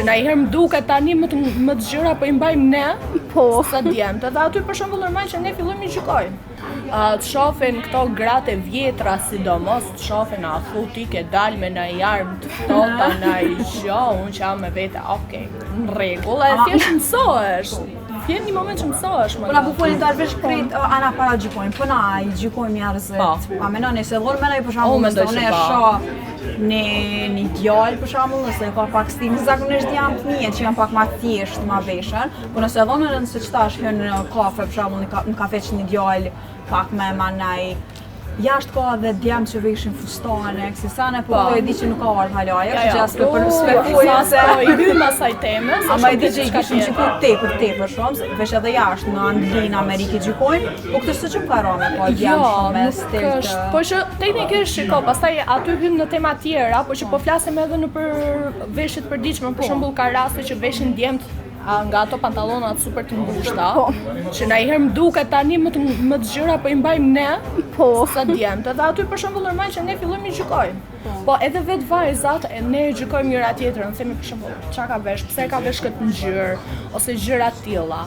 Që ndonjëherë më duket tani më të gjëra po i mbajmë ne, sa djemt. Edhe aty për shembull normal që ne fillojmë i gjykojmë. Të shohin këto gratë e vjetra sidomos, të shohin a thu ti ke dalë me ndaj armë të ftohta ndaj gjë, unë që jam me vete, okay, në rregull, e thjesht mësohesh. Vjen një moment që mësohesh më. Po na bëjnë dalë veç krejt, ana para gjykojmë, po na i gjykojmë njerëzit. A mendoni se dhon mendoj për shembull se unë shoh një djalë për shembull, nëse ka pak stil, zakonisht jam fëmijë që janë pak më thjesht, më veshën, po nëse dhon mendon se çtash hyn në kafe për shembull, në kafe që një djalë pak më manaj jashtë ka dhe djemë që veshin fustane, kësi sane, po do e di që nuk ka ardhë hala ajo, që asë për spekujnë se... I hymë asaj temës, ama i di që i kishim gjykuar tepër shumë, vesh edhe jashtë në Angli, në Amerikë gjykojnë, po këtë së që më ka rame, po djemë shumë me stil të... Po që teknikisht shiko, pastaj aty hymë në tema tjera, po që po flasim edhe në për veshjet përditshme, për shembull ka raste që veshin djemt nga ato pantallonat super të mbushta, që ndonjëherë më duket tani më të gjëra po i mbajmë ne, sa djemt. Edhe aty për shembull normal që ne fillojmë i gjykojmë. Po edhe vetë vajzat ne gjykojmë njëra tjetrën, themi për shembull, çka ka vesh, pse ka vesh këtë ngjyrë ose gjëra të tilla.